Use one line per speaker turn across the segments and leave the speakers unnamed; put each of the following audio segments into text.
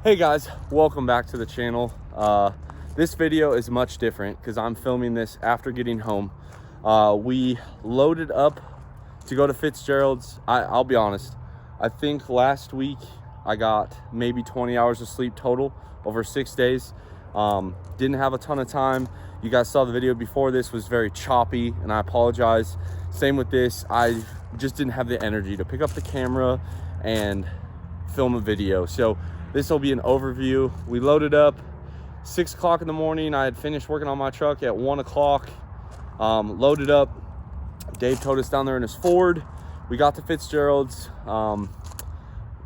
Hey guys, welcome back to the channel. This video is much different because I'm filming this after getting home. We loaded up to go to Fitzgerald's. I'll be honest, I think last week I got maybe 20 hours of sleep total over 6 days. Didn't have a ton of time. You guys saw the video before this was very choppy, and I apologize. Same with this. I just didn't have the energy to pick up the camera and film a video. So this will be an overview. We loaded up 6 o'clock in the morning. I had finished working on my truck at 1 o'clock. Loaded up. Dave towed us down there in his Ford. We got to Fitzgerald's.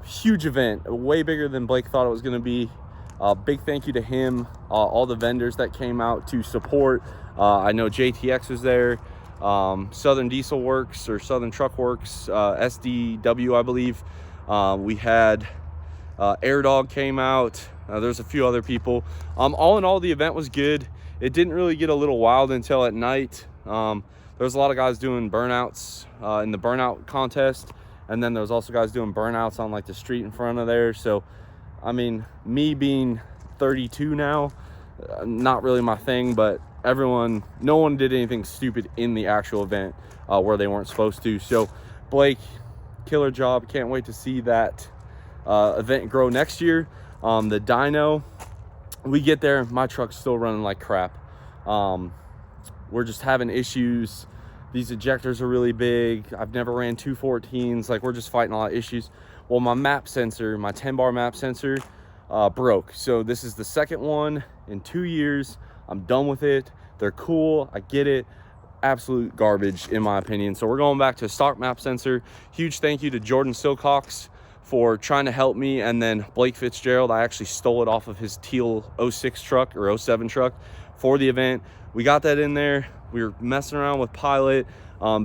Huge event, way bigger than Blake thought it was going to be. Big thank you to him, all the vendors that came out to support. I know JTX was there, Southern Diesel Works or Southern Truck Works, SDW, I believe. We had Air Dog came out. There's a few other people. All in all, the event was good. It didn't really get a little wild until at night. There was a lot of guys doing burnouts in the burnout contest, and then there was also guys doing burnouts on like the street in front of there. So I mean, me being 32 now, not really my thing, but no one did anything stupid in the actual event where they weren't supposed to. So Blake, killer job. Can't wait to see that event grow next year. The dyno, we get there, my truck's still running like crap. We're just having issues. These ejectors are really big. I've never ran 214s. Like, we're just fighting a lot of issues. Well, my map sensor, my 10-bar map sensor broke. So this is the second one in 2 years. I'm done with it. They're cool, I get it. Absolute garbage in my opinion. So we're going back to a stock map sensor. Huge thank you to Jordan Silcox for trying to help me, and then Blake Fitzgerald. I actually stole it off of his teal 06 truck or 07 truck for the event. We got that in there. We were messing around with Pilot.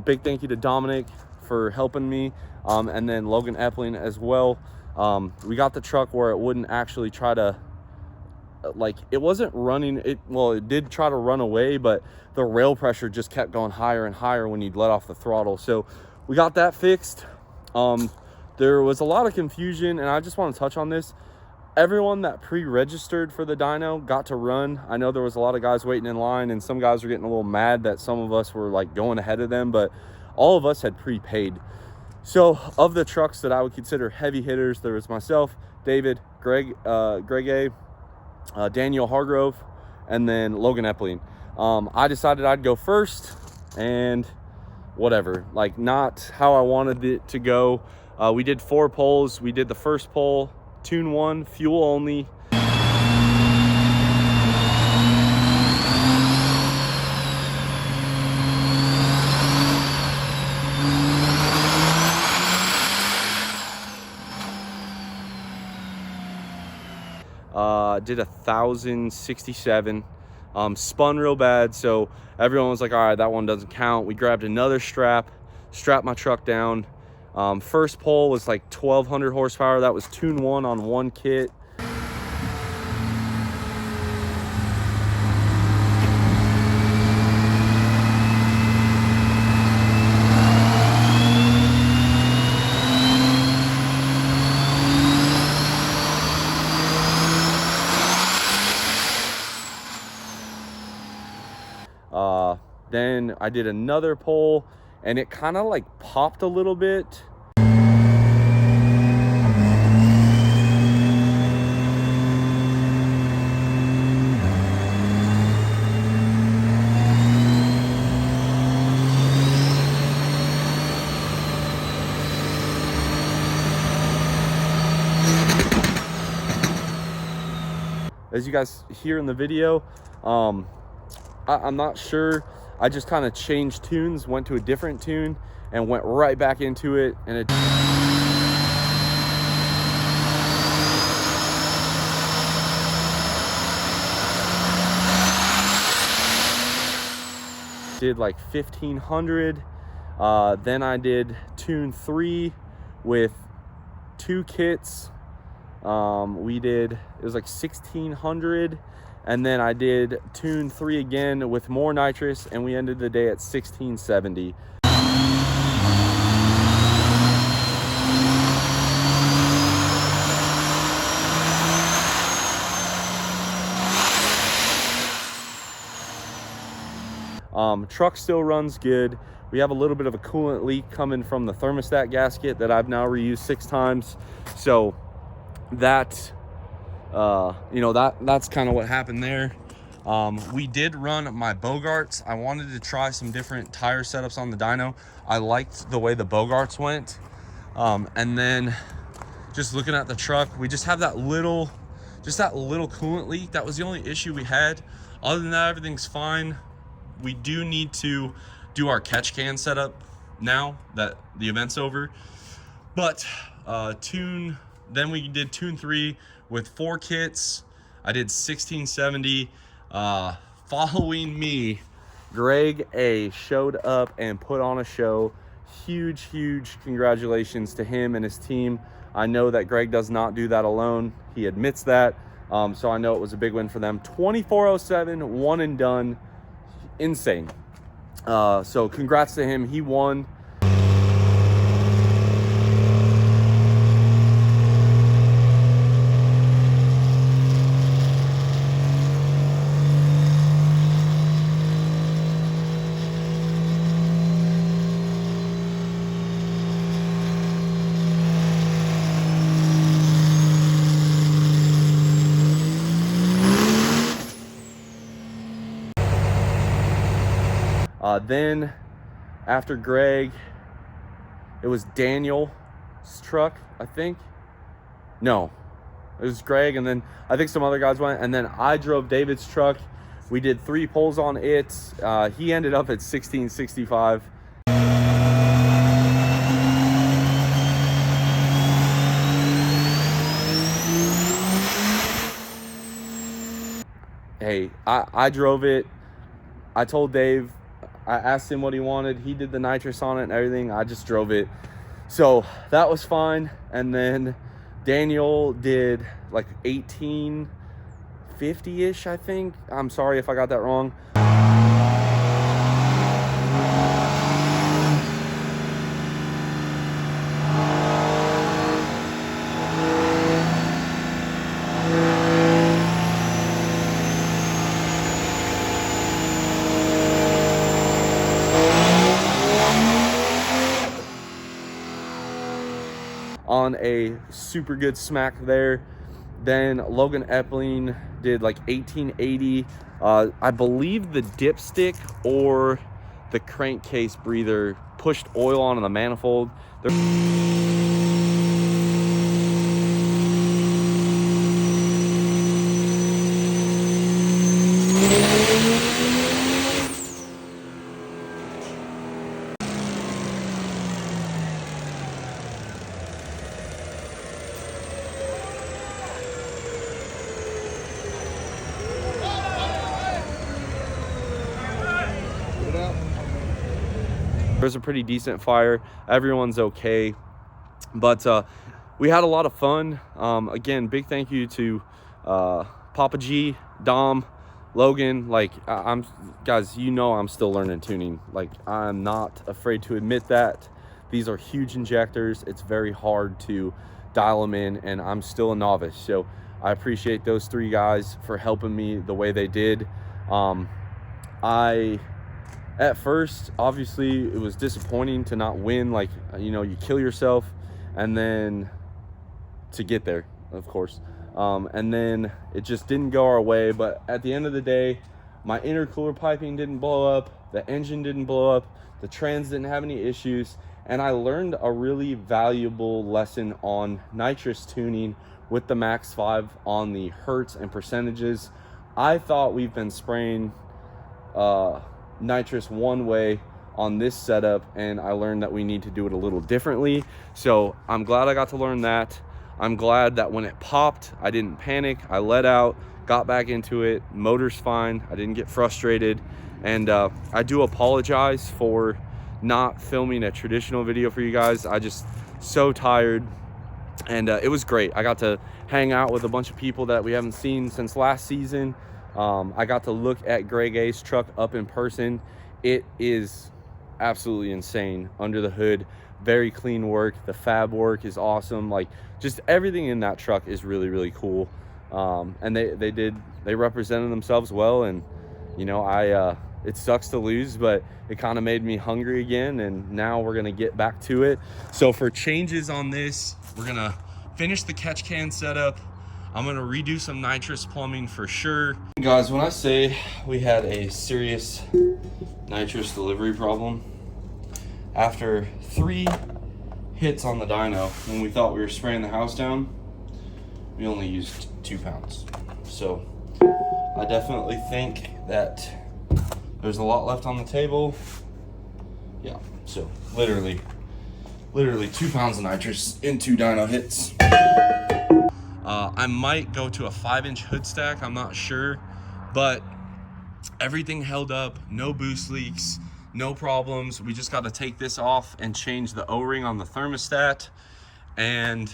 Big thank you to Dominic for helping me, and then Logan Epling as well. We got the truck where it wouldn't actually try to, like, it wasn't running. It did try to run away, but the rail pressure just kept going higher and higher when you'd let off the throttle. So we got that fixed. There was a lot of confusion, and I just want to touch on this. Everyone that pre-registered for the dyno got to run. I know there was a lot of guys waiting in line, and some guys were getting a little mad that some of us were like going ahead of them, but all of us had prepaid. So of the trucks that I would consider heavy hitters, there was myself, David, Greg A, Daniel Hargrove, and then Logan Epling. I decided I'd go first, and whatever, like, not how I wanted it to go. We did 4 polls. We did the first poll, tune 1, fuel only. Did 1,067. Spun real bad, so everyone was like, all right, that one doesn't count. We grabbed another strapped my truck down. First pole was like 1,200 horsepower. That was tune 1 on 1 kit. Then I did another pole, and it kind of like popped a little bit. As you guys hear in the video, I'm not sure. I just kind of changed tunes, went to a different tune, and went right back into it, and it did like 1,500. Then I did tune 3 with 2 kits. It was like 1,600. And then I did tune 3 again with more nitrous, and we ended the day at 1670. Truck still runs good. We have a little bit of a coolant leak coming from the thermostat gasket that I've now reused 6 times. So that, you know, that's kind of what happened there. We did run my Bogarts. I wanted to try some different tire setups on the dyno. I liked the way the Bogarts went. And then just looking at the truck, we just have that little coolant leak. That was the only issue we had. Other than that, everything's fine. We do need to do our catch can setup now that the event's over. But then we did tune 3 with 4 kits. I did 1670. Following me, Greg A showed up and put on a show. Huge congratulations to him and his team. I know that Greg does not do that alone. He admits that. So I know it was a big win for them. 2407, one and done. Insane. So congrats to him. He won. Then after Greg, it was Daniel's truck, I think. No, it was Greg, and then I think some other guys went, and then I drove David's truck. We did 3 pulls on it. He ended up at 1665. Hey, I drove it. I told Dave, I asked him what he wanted. He did the nitrous on it and everything. I just drove it. So that was fine. And then Daniel did like 1850-ish, I think. I'm sorry if I got that wrong. On a super good smack there. Then Logan Epling did like 1880. I believe the dipstick or the crankcase breather pushed oil onto the manifold. There's a pretty decent fire. Everyone's okay, but we had a lot of fun. Again, big thank you to Papa G, Dom, Logan. Like, guys, you know I'm still learning tuning. Like, I'm not afraid to admit that. These are huge injectors. It's very hard to dial them in, and I'm still a novice. So I appreciate those 3 guys for helping me the way they did. At first, obviously, it was disappointing to not win. Like, you know, you kill yourself, and then to get there, of course. And then it just didn't go our way. But at the end of the day, my intercooler piping didn't blow up. The engine didn't blow up. The trans didn't have any issues. And I learned a really valuable lesson on nitrous tuning with the Max 5 on the hertz and percentages. I thought we've been spraying nitrous one way on this setup, and I learned that we need to do it a little differently. So I'm glad I got to learn that. I'm glad that when it popped, I didn't panic. I let out, got back into it. Motor's fine. I didn't get frustrated. And I do apologize for not filming a traditional video for you guys. I just so tired, and it was great. I got to hang out with a bunch of people that we haven't seen since last season. I got to look at Greg A's truck up in person. It is absolutely insane under the hood. Very clean work. The fab work is awesome. Like, just everything in that truck is really cool. And they represented themselves well. And, you know, it sucks to lose, but it kind of made me hungry again, and now we're gonna get back to it. So for changes on this, we're gonna finish the catch can setup. I'm gonna redo some nitrous plumbing for sure. Guys, when I say we had a serious nitrous delivery problem, after 3 hits on the dyno, when we thought we were spraying the house down, we only used 2 pounds. So I definitely think that there's a lot left on the table. Yeah, so literally 2 pounds of nitrous in 2 dyno hits. I might go to a 5-inch hood stack, I'm not sure, but everything held up, no boost leaks, no problems. We just got to take this off and change the O-ring on the thermostat, and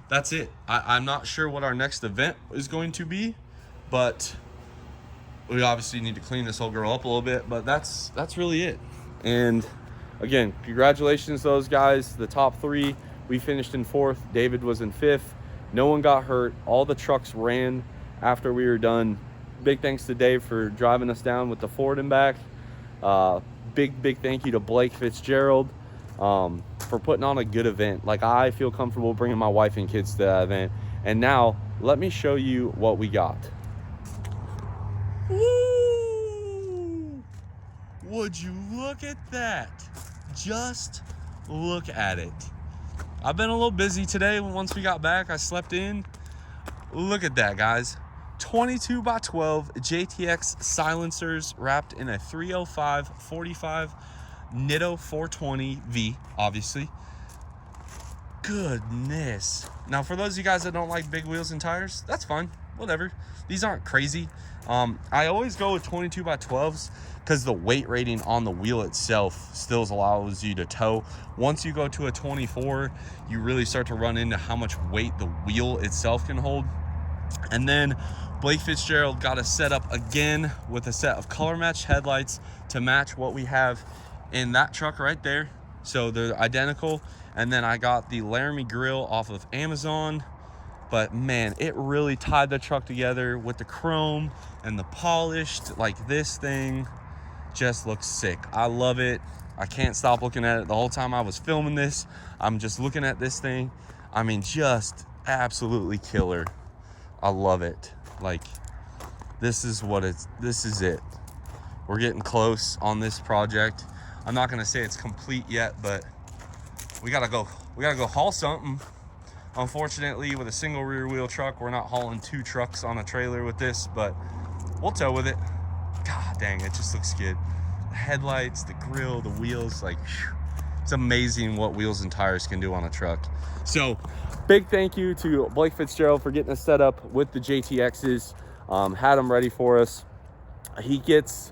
that's it. I'm not sure what our next event is going to be, but we obviously need to clean this whole girl up a little bit, but that's really it. And again, congratulations to those guys, the top 3. We finished in 4th, David was in 5th. No one got hurt. All the trucks ran after we were done. Big thanks to Dave for driving us down with the Ford and back. Big thank you to Blake Fitzgerald for putting on a good event. Like, I feel comfortable bringing my wife and kids to that event. And now let me show you what we got. Woo! Would you look at that? Just look at it. I've been a little busy today. Once we got back, I slept in. Look at that, guys. 22 by 12 JTX silencers wrapped in a 305/45 Nitto 420V, obviously. Goodness. Now, for those of you guys that don't like big wheels and tires, that's fine. Whatever. These aren't crazy. I always go with 22 by 12s because the weight rating on the wheel itself still allows you to tow. Once you go to a 24, you really start to run into how much weight the wheel itself can hold. And then Blake Fitzgerald got us set up again with a set of color match headlights to match what we have in that truck right there. So they're identical. And then I got the Laramie grill off of Amazon. But man, it really tied the truck together with the chrome and the polished. Like, this thing just looks sick. I love it. I can't stop looking at it. The whole time I was filming this, I'm just looking at this thing. I mean, just absolutely killer. I love it. Like, this is it. We're getting close on this project. I'm not gonna say it's complete yet, but we gotta go haul something. Unfortunately, with a single rear wheel truck, we're not hauling 2 trucks on a trailer with this, but we'll tow with it. God dang, it just looks good. The headlights, the grill, the wheels, like, whew, it's amazing what wheels and tires can do on a truck. So big thank you to Blake Fitzgerald for getting us set up with the JTXs. Had them ready for us. He gets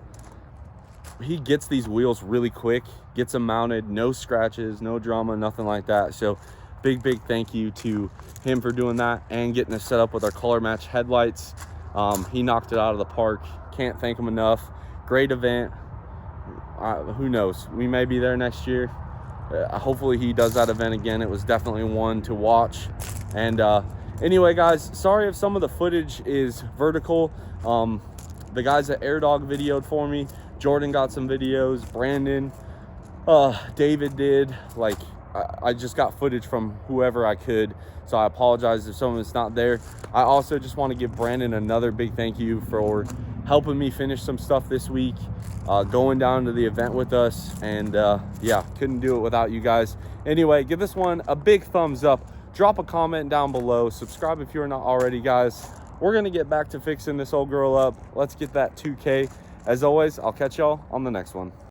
these wheels really quick, gets them mounted, no scratches, no drama, nothing like that. So big thank you to him for doing that and getting us set up with our color match headlights. He knocked it out of the park. Can't thank him enough. Great event. Who knows, we may be there next year. Hopefully he does that event again. It was definitely one to watch. And anyway, guys, sorry if some of the footage is vertical. The guys at AirDog videoed for me. Jordan got some videos, Brandon, David did. Like, I just got footage from whoever I could, so I apologize if some of it's not there. I also just want to give Brandon another big thank you for helping me finish some stuff this week, going down to the event with us, and yeah, couldn't do it without you guys. Anyway, give this one a big thumbs up, drop a comment down below, subscribe if you're not already, guys. We're gonna get back to fixing this old girl up. Let's get that 2K. As always, I'll catch y'all on the next one.